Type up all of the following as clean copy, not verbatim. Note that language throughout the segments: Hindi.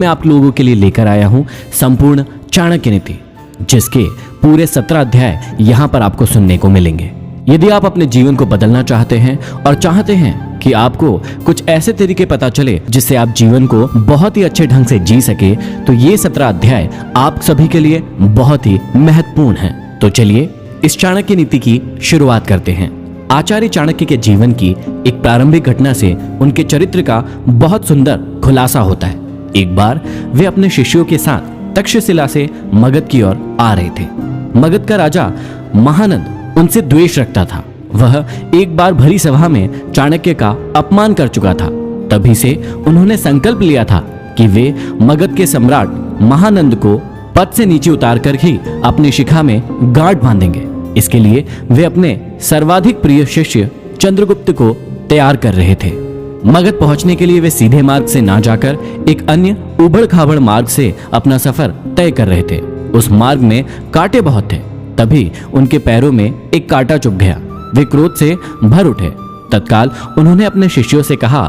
मैं आप लोगों के लिए लेकर आया हूं संपूर्ण चाणक्य नीति, जिसके पूरे 17 अध्याय यहां पर आपको सुनने को मिलेंगे। यदि आप अपने जीवन को बदलना चाहते हैं और चाहते हैं कि आपको कुछ ऐसे तरीके पता चले जिससे आप जीवन को बहुत ही अच्छे ढंग से जी सके, तो ये 17 अध्याय आप सभी के लिए बहुत ही महत्वपूर्ण हैं। तो चलिए इस चाणक्य नीति की शुरुआत करते हैं। आचार्य चाणक्य के जीवन की एक प्रारंभिक घटना से उनके चरित्र का बहुत सुंदर खुलासा होता है। एक बार वे अपने शिष्यों के साथ तक्षशिला से मगध की ओर आ रहे थे। मगध का राजा महानंद उनसे द्वेष रखता था। वह एक बार भरी सभा में चाणक्य का अपमान कर चुका था। तभी से उन्होंने संकल्प लिया था कि वे मगध के सम्राट महानंद को पद से नीचे उतार कर ही अपनी शिखा में गांठ बांधेंगे। इसके लिए वे अपने सर्वाधिक प्रिय शिष्य चंद्रगुप्त को तैयार कर रहे थे। मगध पहुंचने के लिए वे सीधे मार्ग से ना जाकर एक अन्य उबड़ खाबड़ मार्ग से अपना सफर तय कर रहे थे। उस मार्ग में कांटे बहुत थे। तभी उनके पैरों में एक कांटा चुभ गया। वे क्रोध से भर उठे। तत्काल उन्होंने अपने शिष्यों से कहा,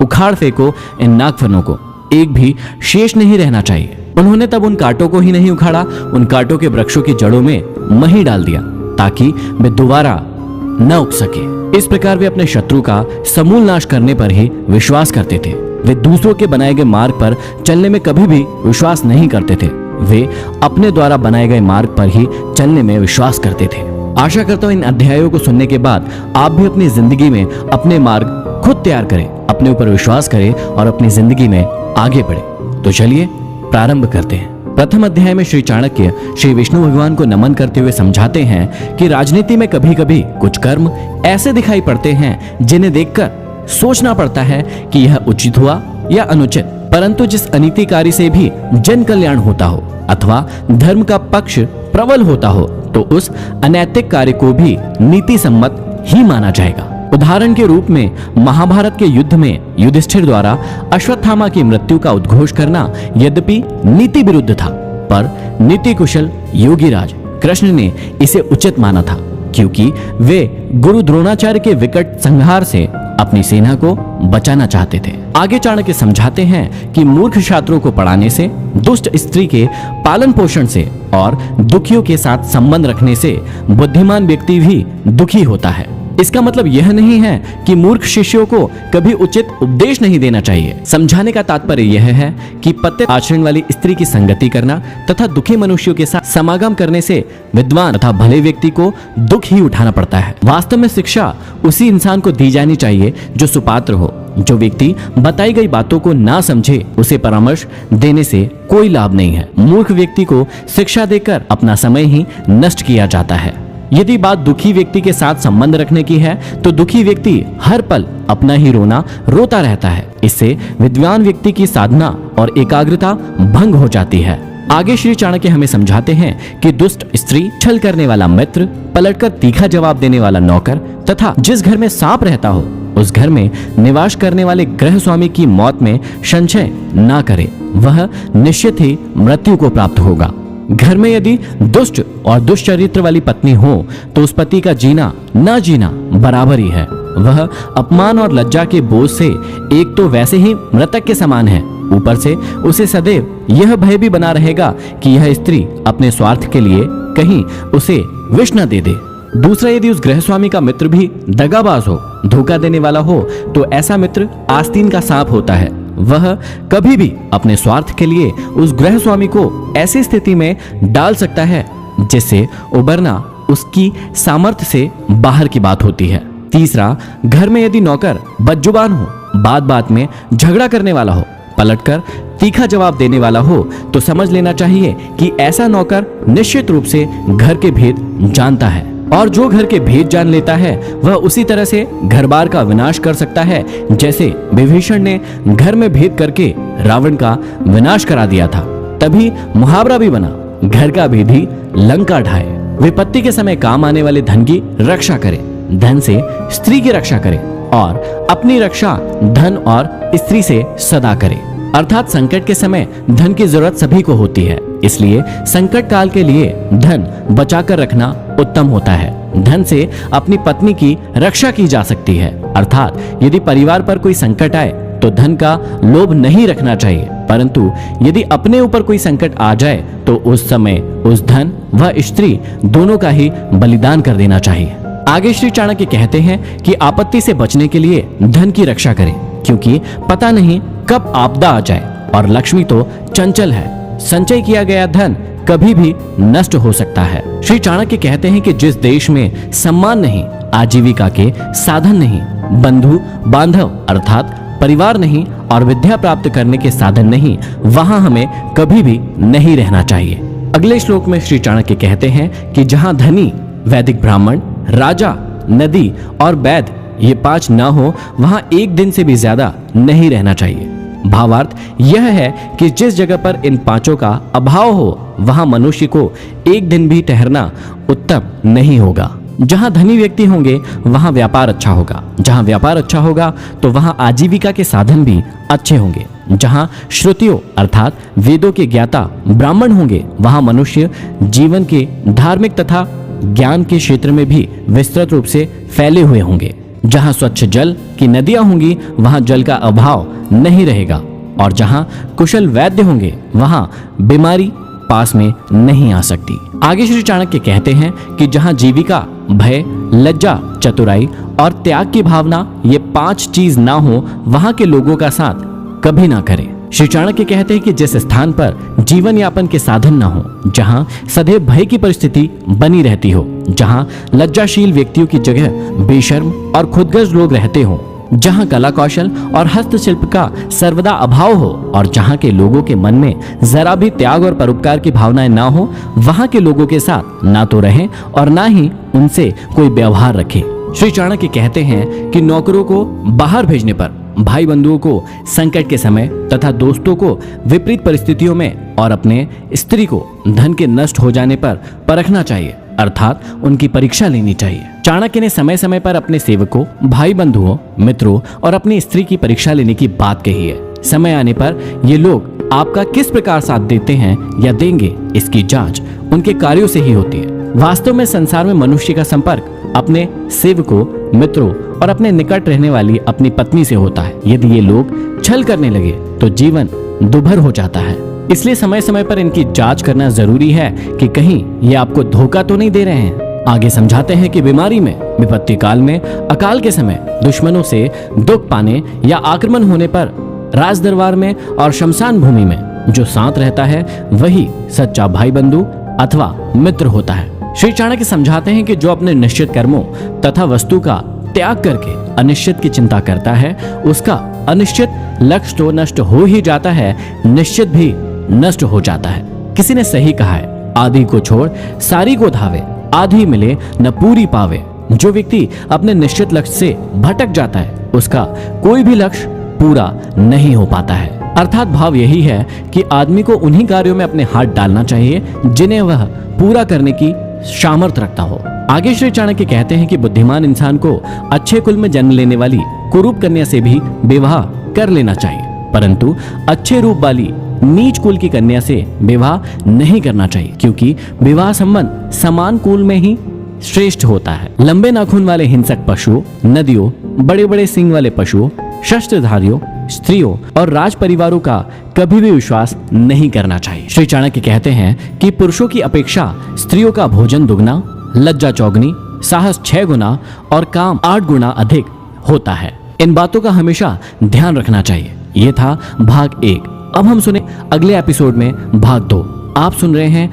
उखाड़ फेंको इन नागफनों को, एक भी शेष नहीं रहना चाहिए। उन्होंने तब उन कांटों को ही नहीं उखाड़ा, उन कांटों के वृक्षों की जड़ों में मही डाल दिया ताकि वे दोबारा न उग सके। इस प्रकार वे अपने शत्रु का समूल नाश करने पर ही विश्वास करते थे। वे दूसरों के बनाए गए मार्ग पर चलने में कभी भी विश्वास नहीं करते थे। वे अपने द्वारा बनाए गए मार्ग पर ही चलने में विश्वास करते थे। आशा करता हूं इन अध्यायों को सुनने के बाद आप भी अपनी जिंदगी में अपने मार्ग खुद तैयार करें, अपने ऊपर विश्वास करें और अपनी जिंदगी में आगे बढ़े। तो चलिए प्रारंभ करते हैं। प्रथम अध्याय में श्री चाणक्य श्री विष्णु भगवान को नमन करते हुए समझाते हैं कि राजनीति में कभी कभी कुछ कर्म ऐसे दिखाई पड़ते हैं जिन्हें देखकर सोचना पड़ता है कि यह उचित हुआ या अनुचित, परंतु जिस अनीतिकारी से भी जन कल्याण होता हो अथवा धर्म का पक्ष प्रबल होता हो, तो उस अनैतिक कार्य को भी नीति सम्मत ही माना जाएगा। उदाहरण के रूप में महाभारत के युद्ध में युधिष्ठिर द्वारा अश्वत्थामा की मृत्यु का उद्घोष करना यद्यपि नीति विरुद्ध था, पर नीति कुशल योगीराज कृष्ण ने इसे उचित माना था, क्योंकि वे गुरु द्रोणाचार्य के विकट संहार से अपनी सेना को बचाना चाहते थे। आगे चाणक्य समझाते हैं कि मूर्ख छात्रों को पढ़ाने से, दुष्ट स्त्री के पालन पोषण से और दुखियों के साथ संबंध रखने से बुद्धिमान व्यक्ति भी दुखी होता है। इसका मतलब यह नहीं है कि मूर्ख शिष्यों को कभी उचित उपदेश नहीं देना चाहिए। समझाने का तात्पर्य यह है कि पतित आचरण वाली स्त्री की संगति करना तथा दुखी मनुष्यों के साथ समागम करने से विद्वान तथा भले व्यक्ति को दुख ही उठाना पड़ता है। वास्तव में शिक्षा उसी इंसान को दी जानी चाहिए जो सुपात्र हो। जो व्यक्ति बताई गई बातों को ना समझे, उसे परामर्श देने से कोई लाभ नहीं है। मूर्ख व्यक्ति को शिक्षा देकर अपना समय ही नष्ट किया जाता है। यदि बात दुखी व्यक्ति के साथ संबंध रखने की है, तो दुखी व्यक्ति हर पल अपना ही रोना रोता रहता है। इससे विद्वान व्यक्ति की साधना और एकाग्रता भंग हो जाती है। आगे श्री चाणक्य हमें समझाते हैं कि दुष्ट स्त्री, छल करने वाला मित्र, पलटकर तीखा जवाब देने वाला नौकर तथा जिस घर में सांप रहता हो उस घर में निवास करने वाले गृह स्वामी की मौत में संशय ना करे, वह निश्चित ही मृत्यु को प्राप्त होगा। घर में यदि दुष्ट और दुष्चरित्र वाली पत्नी हो तो उस पति का जीना ना जीना बराबर ही है। वह अपमान और लज्जा के बोझ से एक तो वैसे ही मृतक के समान है, ऊपर से उसे सदैव यह भय भी बना रहेगा कि यह स्त्री अपने स्वार्थ के लिए कहीं उसे विष न दे दे। दूसरा, यदि उस गृहस्वामी का मित्र भी दगाबाज हो, धोखा देने वाला हो, तो ऐसा मित्र आस्तीन का सांप होता है। वह कभी भी अपने स्वार्थ के लिए उस गृह स्वामी को ऐसी स्थिति में डाल सकता है जिससे उबरना उसकी सामर्थ्य से बाहर की बात होती है। तीसरा, घर में यदि नौकर बदजुबान हो, बात बात में झगड़ा करने वाला हो, पलटकर तीखा जवाब देने वाला हो, तो समझ लेना चाहिए कि ऐसा नौकर निश्चित रूप से घर के भेद जानता है, और जो घर के भेद जान लेता है वह उसी तरह से घर बार का विनाश कर सकता है जैसे विभीषण ने घर में भेद करके रावण का विनाश करा दिया था। तभी मुहावरा भी बना, घर का भेदी लंका ढाए। विपत्ति के समय काम आने वाले धन की रक्षा करे, धन से स्त्री की रक्षा करे और अपनी रक्षा धन और स्त्री से सदा करे। अर्थात संकट के समय धन की जरूरत सभी को होती है, इसलिए संकट काल के लिए धन बचाकर रखना उत्तम होता है। धन से अपनी पत्नी की रक्षा की जा सकती है। अर्थात यदि परिवार पर कोई संकट आए तो धन का लोभ नहीं रखना चाहिए, परंतु यदि अपने ऊपर कोई संकट आ जाए तो उस समय उस धन व स्त्री दोनों का ही बलिदान कर देना चाहिए। आगे श्री चाणक्य कहते हैं कि आपत्ति से बचने के लिए धन की रक्षा करें, क्योंकि पता नहीं कब आपदा आ जाए और लक्ष्मी तो चंचल है। संचय किया गया धन कभी भी नष्ट हो सकता है। श्री चाणक्य कहते हैं कि जिस देश में सम्मान नहीं, आजीविका के साधन नहीं, बंधु बांधव अर्थात परिवार नहीं और विद्या प्राप्त करने के साधन नहीं, वहां हमें कभी भी नहीं रहना चाहिए। अगले श्लोक में श्री चाणक्य कहते हैं कि जहां धनी, वैदिक ब्राह्मण, राजा, नदी और वैद्य ये 5 न हो, वहां एक दिन से भी ज्यादा नहीं रहना चाहिए। भावार्थ यह है कि जिस जगह पर इन 5 का अभाव हो, वहां मनुष्य को एक दिन भी ठहरना उत्तम नहीं होगा। जहां धनी व्यक्ति होंगे वहां व्यापार अच्छा होगा, जहां व्यापार अच्छा होगा तो वहां आजीविका के साधन भी अच्छे होंगे। जहां श्रुतियों अर्थात वेदों के ज्ञाता ब्राह्मण होंगे, वहां मनुष्य जीवन के धार्मिक तथा ज्ञान के क्षेत्र में भी विस्तृत रूप से फैले हुए होंगे। जहां स्वच्छ जल की नदियां होंगी, वहां जल का अभाव नहीं रहेगा, और जहां कुशल वैद्य होंगे वहां बीमारी पास में नहीं आ सकती। आगे श्री चाणक्य कहते हैं कि जहां जीविका, भय, लज्जा, चतुराई और त्याग की भावना ये 5 चीज ना हो, वहां के लोगों का साथ कभी ना करें। श्री चाणक्य कहते हैं कि जिस स्थान पर जीवन यापन के साधन ना हो, जहां सदैव भय की परिस्थिति बनी रहती हो, जहां लज्जाशील व्यक्तियों की जगह बेशर्म और खुदगर्ज लोग रहते हो, जहां कला कौशल और हस्तशिल्प का सर्वदा अभाव हो और जहां के लोगों के मन में जरा भी त्याग और परोपकार की भावनाएं ना हो, वहां के लोगों के साथ ना तो रहें और ना ही उनसे कोई व्यवहार रखें। श्री चाणक्य कहते हैं कि नौकरों को बाहर भेजने पर, भाई बंधुओं को संकट के समय तथा दोस्तों को विपरीत परिस्थितियों में और अपने स्त्री को धन के नष्ट हो जाने पर परखना चाहिए, अर्थात उनकी परीक्षा लेनी चाहिए। चाणक्य ने समय समय पर अपने सेवकों, भाई बंधुओं, मित्रों और अपनी स्त्री की परीक्षा लेने की बात कही है। समय आने पर ये लोग आपका किस प्रकार साथ देते हैं या देंगे, इसकी जांच उनके कार्यों से ही होती है। वास्तव में संसार में मनुष्य का संपर्क अपने सेवकों, मित्रों और अपने निकट रहने वाली अपनी पत्नी से होता है। यदि ये लोग छल करने लगे तो जीवन दुभर हो जाता है। इसलिए समय समय पर इनकी जांच करना जरूरी है कि कहीं ये आपको धोखा तो नहीं दे रहे हैं। आगे समझाते हैं कि बीमारी में, विपत्ति काल में, अकाल के समय, दुश्मनों से दुख पाने या आक्रमण होने पर, राज दरबार में और शमशान भूमि में जो साथ रहता है वही सच्चा भाई बंधु अथवा मित्र होता है। श्री चाणक्य समझाते हैं कि जो अपने निश्चित कर्मों तथा वस्तु का त्याग करके अनिश्चित की चिंता करता है, उसका अनिश्चित लक्ष्य तो नष्ट हो ही जाता है, निश्चित भी नष्ट हो जाता है। किसी ने सही कहा है, आधी को छोड़ सारी को धावे, आधी मिले न पूरी पावे। जो व्यक्ति अपने निश्चित लक्ष्य से भटक जाता है, उसका कोई भी लक्ष्य पूरा नहीं हो पाता है। अर्थात भाव यही है कि आदमी को उन्हीं कार्यों में अपने हाथ डालना चाहिए जिन्हें वह पूरा करने की सामर्थ्य रखता हो। आगे श्री चाणक्य कहते हैं कि बुद्धिमान इंसान को अच्छे कुल में जन्म लेने वाली कुरूप कन्या से भी विवाह कर लेना चाहिए, परंतु अच्छे रूप वाली नीच कुल की कन्या से विवाह नहीं करना चाहिए, क्योंकि विवाह संबंध समान कुल में ही श्रेष्ठ होता है। लंबे नाखून वाले हिंसक पशुओं, नदियों, बड़े बड़े सींग वाले पशुओं, शस्त्रधारियों, स्त्रियों और राज परिवारों का कभी भी विश्वास नहीं करना चाहिए। श्री चाणक्य कहते हैं कि पुरुषों की अपेक्षा स्त्रियों का भोजन दुगना, लज्जा चौगुनी, साहस 6 गुना और काम 8 गुना अधिक होता है। इन बातों का हमेशा ध्यान रखना चाहिए। ये था भाग 1। अब हम सुने अगले एपिसोड में भाग 2। आप सुन रहे हैं